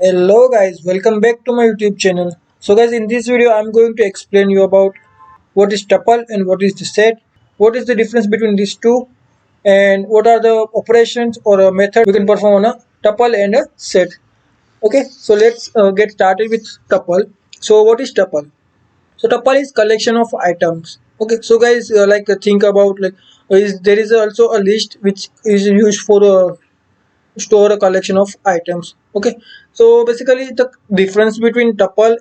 Hello guys, welcome back to my YouTube channel. So guys, in this video I'm going to explain you about what is tuple and what is the set, what is the difference between these two, and what are the operations or a method we can perform on a tuple and a set. Okay, so let's get started with tuple. So what is tuple? So tuple is collection of items. Okay, so guys, think about is there is also a list which is used for store a collection of items. Okay, so basically the difference between tuple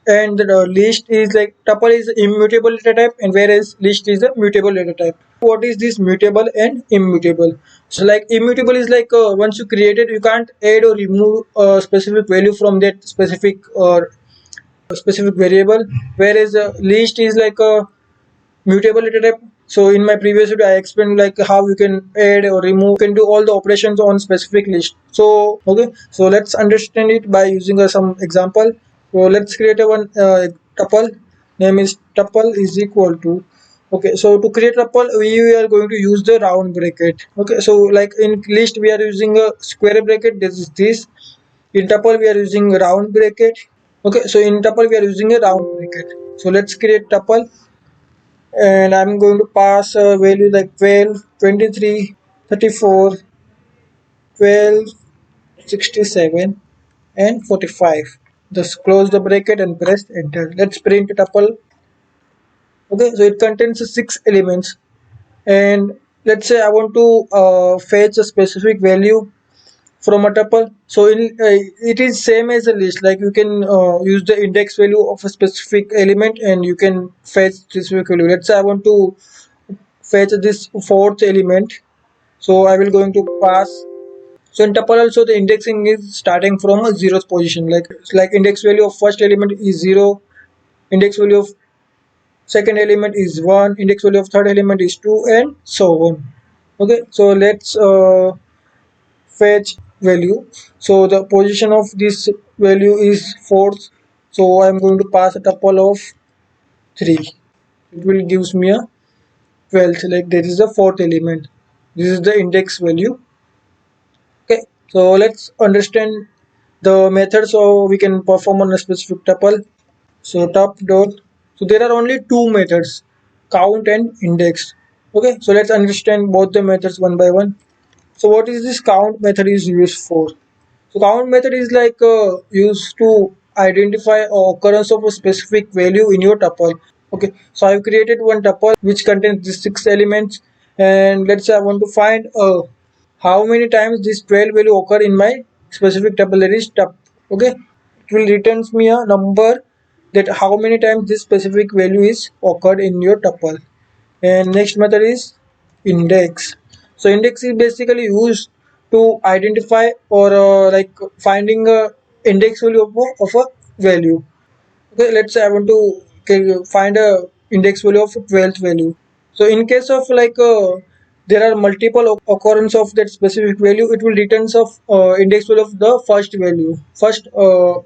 and the list is like tuple is immutable data type and whereas list is a mutable data type. What is this mutable and immutable? So like immutable is once you create it you can't add or remove a specific value from that specific variable, whereas list is like a mutable data type. So in my previous video I explained like how you can add or remove, you can do all the operations on specific list. So okay, so let's understand it by using some example. So let's create a one tuple. Name is tuple is equal to, okay, so to create tuple we are going to use the round bracket. Okay, so like in list we are using a square bracket, this is this. In tuple we are using round bracket. Okay, so in tuple we are using a round bracket. So let's create tuple and I'm going to pass a value like 12, 23, 34, 12, 67, and 45. Just close the bracket and press enter. Let's print a tuple. Okay, so it contains six elements, and let's say I want to fetch a specific value from a tuple. So it is same as a list, like you can use the index value of a specific element and you can fetch this value. Let's say I want to fetch this fourth element, so I will going to pass. So in tuple also the indexing is starting from a zeroth position, like index value of first element is 0, index value of second element is 1, index value of third element is 2, and so on. Okay, so let's fetch value. So the position of this value is fourth, so I'm going to pass a tuple of 3. It will gives me a 12th, like there is the fourth element, this is the index value. Okay, so let's understand the method so we can perform on a specific tuple. So top dot, so there are only two methods, count and index. Okay, so let's understand both the methods one by one. So what is this count method is used for? So count method is used to identify occurrence of a specific value in your tuple. Okay, so I've created one tuple which contains these six elements, and let's say I want to find how many times this 12 value occur in my specific tuple, that is tup. Okay, it will returns me a number that how many times this specific value is occurred in your tuple. And next method is index. So index is basically used to identify or finding a index value of a value. Okay, let's say I want to find a index value of 12th value. So in case of there are multiple occurrence of that specific value, it will returns of index value of the first value, first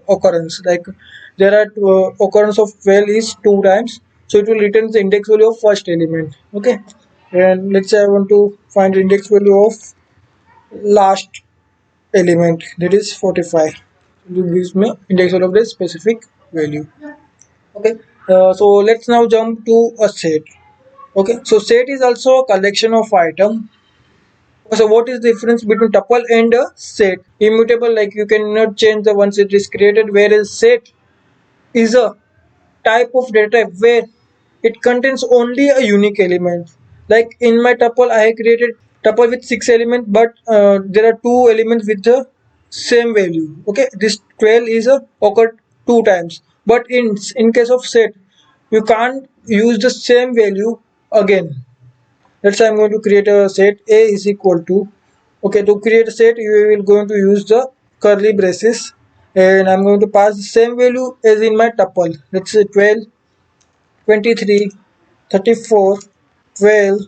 occurrence. Like there are occurrence of 12 is 2 times, so it will return the index value of first element. Okay, and let's say I want to find the index value of last element, that is 45. It gives me index value of the specific value. Okay, so let's now jump to a set. Okay, so set is also a collection of item. So what is the difference between tuple and a set? Immutable, like you cannot change the once it is created, whereas set is a type of data type where it contains only a unique element. Like in my tuple I have created tuple with 6 elements, but there are 2 elements with the same value. Okay, this 12 is a occurred 2 times, but in case of set you can't use the same value again. Let's say I'm going to create a set a is equal to, okay, to create a set you will going to use the curly braces, and I'm going to pass the same value as in my tuple. Let's say 12, 23, 34, 12,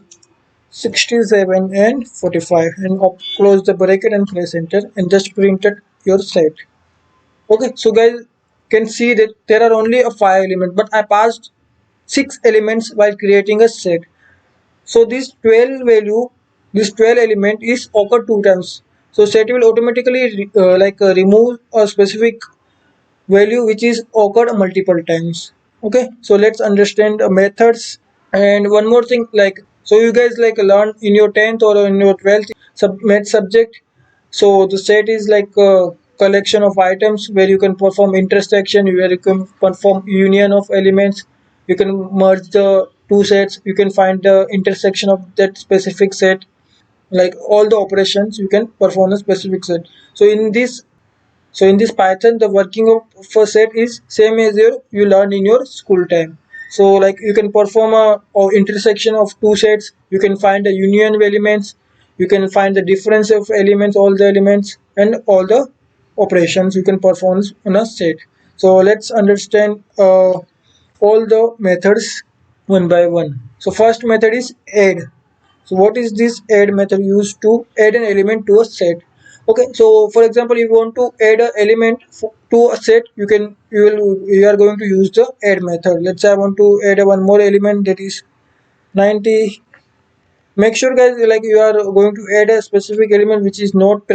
67, and 45, and close the bracket and press enter and just printed your set. Okay, so guys can see that there are only a 5 elements, but I passed 6 elements while creating a set. So this 12 value, this 12 element is occurred 2 times. So set will automatically remove a specific value which is occurred multiple times. Okay, so let's understand the methods. And one more thing, like, so you guys like learn in your 10th or in your 12th math subject. So the set is like a collection of items where you can perform intersection, where you can perform union of elements, you can merge the two sets, you can find the intersection of that specific set, like all the operations you can perform a specific set. So in this Python, the working of a set is same as you learn in your school time. So like you can perform a or intersection of two sets. You can find the union of elements. You can find the difference of elements, all the elements, and all the operations you can perform in a set. So let's understand all the methods one by one. So first method is add. So what is this add method used to add an element to a set? Okay, so for example, if you want to add an element to a set, you are going to use the add method. Let's say I want to add one more element, that is 90. Make sure guys, like, you are going to add a specific element which is not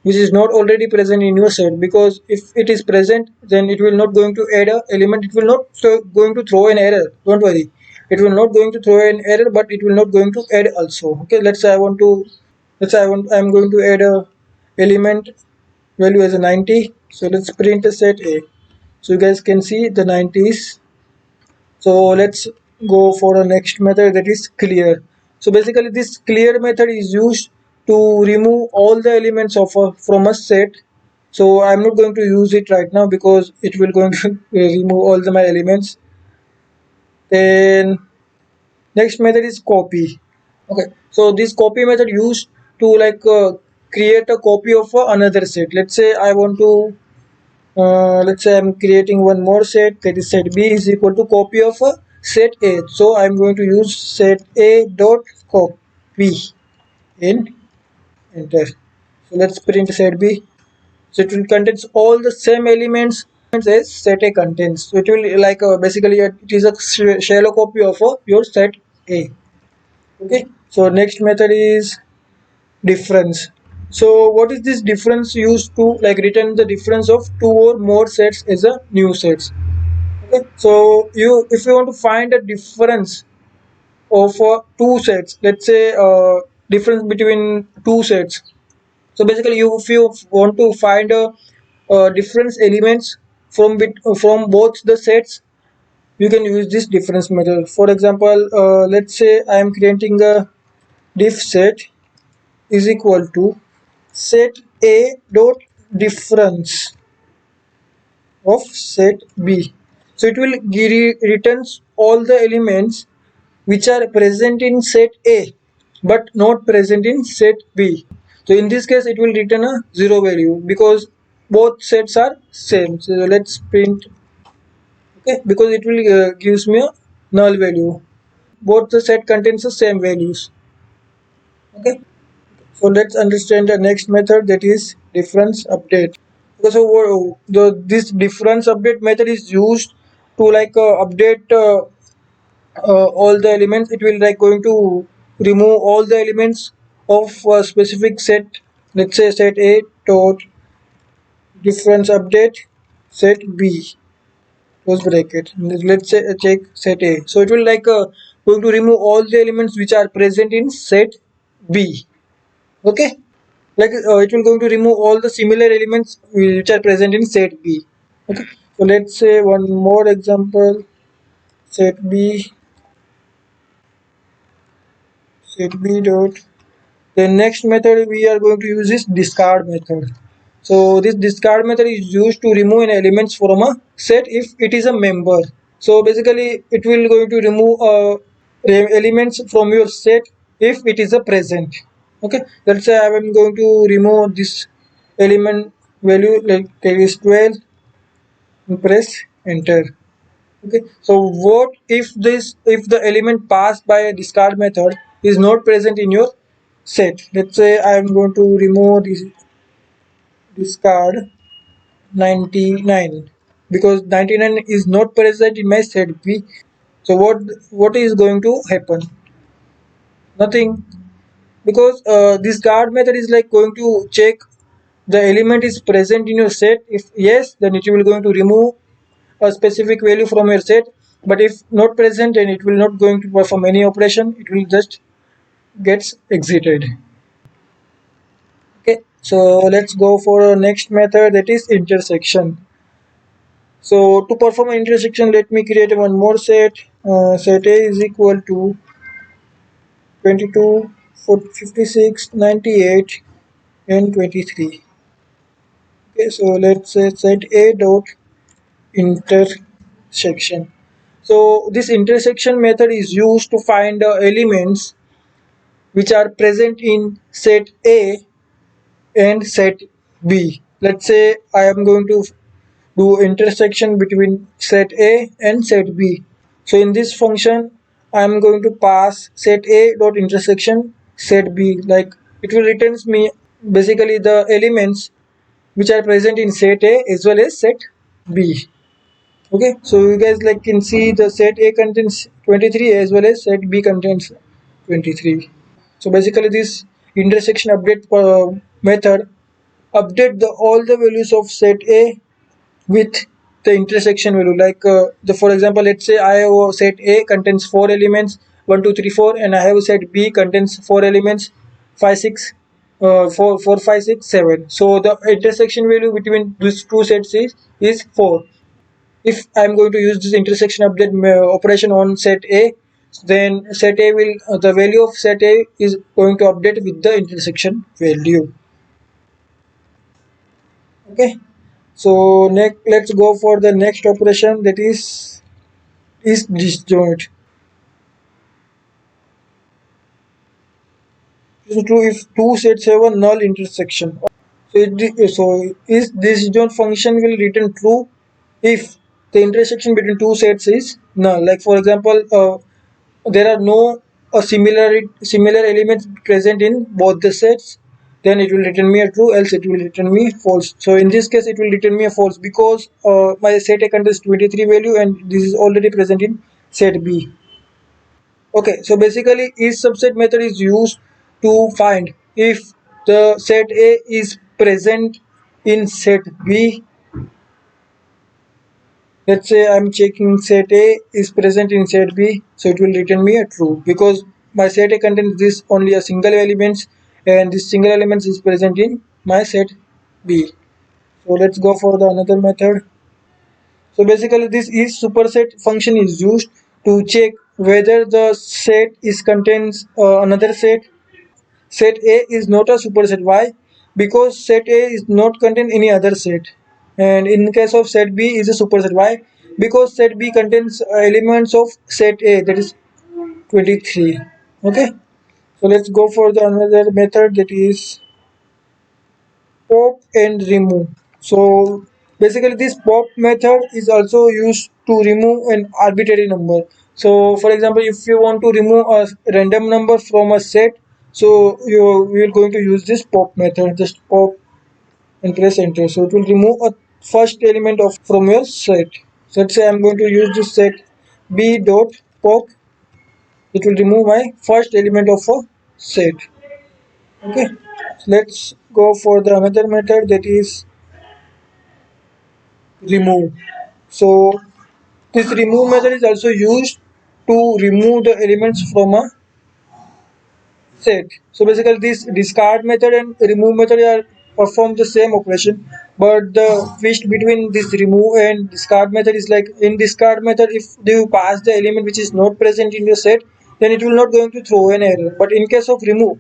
already present in your set, because if it is present, then it will not going to add a element, it will not going to throw an error. Don't worry, it will not going to throw an error, but it will not going to add also. Okay, I'm going to add a element value as a 90. So let's print a set A. So you guys can see the 90 is. So let's go for the next method, that is clear. So basically this clear method is used to remove all the elements of from a set. So I'm not going to use it right now because it will going to remove all my elements. Then next method is copy. Okay, so this copy method used to create a copy of another set. Let's say I'm creating one more set, that is set B is equal to copy of set A. So I'm going to use set A dot copy in enter. So let's print set B. So it will contains all the same elements as set A contains. So it will basically it is a shallow copy of your set A. Okay. So next method is difference. So what is this difference used to return the difference of two or more sets as a new sets. Okay, so if you want to find a difference of two sets, let's say difference between two sets. So basically, if you want to find a difference elements from both the sets, you can use this difference method. For example, let's say I am creating a diff set is equal to set A dot difference of set B. So it will returns all the elements which are present in set A but not present in set B. So in this case it will return a zero value because both sets are same. So let's print, okay, because it will gives me a null value. Both the set contains the same values. Okay. So let's understand the next method, that is difference update. So this difference update method is used to update all the elements. It will going to remove all the elements of a specific set. Let's say set A dot difference update set B close bracket. Let's say check set A. So it will going to remove all the elements which are present in set B. Okay. It will going to remove all the similar elements which are present in set B. Okay, so let's say one more example, set B, set B dot. The next method we are going to use is discard method. So this discard method is used to remove an elements from a set if it is a member. So basically it will going to remove elements from your set if it is a present. Okay, let's say I am going to remove this element value, like there is 12, and press enter. Okay, so what if the element passed by a discard method is not present in your set? Let's say I am going to remove this discard 99 because 99 is not present in my set B. So what is going to happen? Nothing. because this guard method is like going to check the element is present in your set. If yes, then it will going to remove a specific value from your set, but if not present, then it will not going to perform any operation, it will just gets exited. Okay, so let's go for a next method, that is intersection. So to perform an intersection, let me create one more set. Set A is equal to 22, 56, 98, and 23. Okay, so let's say set A dot intersection. So this intersection method is used to find the elements which are present in set A and set B. Let's say I am going to do intersection between set A and set B. So in this function, I am going to pass set A dot intersection set B. Like it will returns me basically the elements which are present in set A as well as set B. Okay, so you guys like can see the set A contains 23 as well as set B contains 23. So basically this intersection update method update all the values of set A with the intersection value. Like the for example, let's say I have a set A contains 4 elements 1 2 3 4, and I have a set B contains 4 elements 5 6 4 4 5 6 7. So the intersection value between these two sets is 4. If I'm going to use this intersection update operation on set A, then set A will the value of set A is going to update with the intersection value. Okay, so next let's go for the next operation, that is disjoint. This is true if two sets have a null intersection. So is this disjoint function will return true if the intersection between two sets is null. Like for example, there are no similar elements present in both the sets, then it will return me a true, else it will return me false. So in this case it will return me a false because my set A contains 23 value and this is already present in set B. Okay, so basically each subset method is used to find if the set A is present in set B. Let's say I'm checking set A is present in set B, so it will return me a true because my set A contains this only a single element and this single element is present in my set B. So let's go for the another method. So basically this is superset function is used to check whether the set is contains another set. Set A is not a superset. Why? Because set A is not contain any other set. And in case of set B is a superset. Why? Because set B contains elements of set A, that is 23. Okay. So let's go for the another method, that is pop and remove. So basically this pop method is also used to remove an arbitrary number. So for example, if you want to remove a random number from a set, so you are going to use this pop method. Just pop and press enter, so it will remove a first element of from your set. So let's say I'm going to use this set b dot pop. It will remove my first element of a set. Okay, let's go for the another method, that is remove. So this remove method is also used to remove the elements from a set. So basically this discard method and remove method are perform the same operation, but the twist between this remove and discard method is like in discard method, if you pass the element which is not present in your set, then it will not going to throw an error. But in case of remove,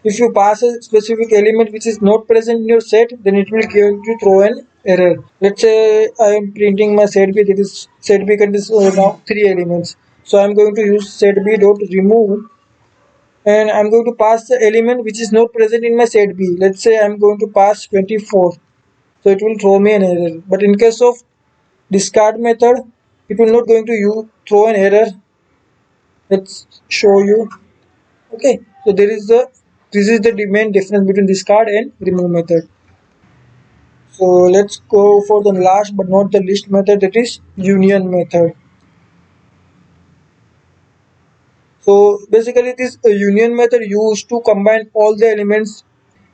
if you pass a specific element which is not present in your set, then it will going to throw an error. Let's say I am printing my set B, that is set B contains now 3 elements. So I am going to use set B dot remove, and I'm going to pass the element which is not present in my set B. Let's say I'm going to pass 24. So it will throw me an error. But in case of discard method, it will not going to throw an error. Let's show you. Okay, so this is the main difference between discard and remove method. So let's go for the last but not the least method, that is union method. So basically this union method used to combine all the elements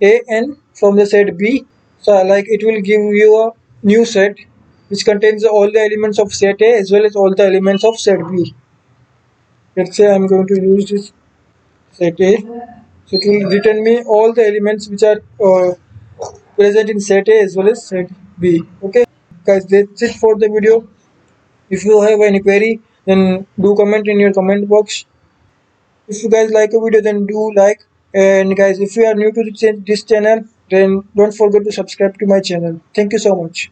A and from the set B. So like it will give you a new set which contains all the elements of set A as well as all the elements of set B. Let's say I'm going to use this set A. So it will return me all the elements which are present in set A as well as set B. Okay, guys, that's it for the video. If you have any query, then do comment in your comment box. If you guys like a video, then do like. And guys, if you are new to this channel, then don't forget to subscribe to my channel. Thank you so much.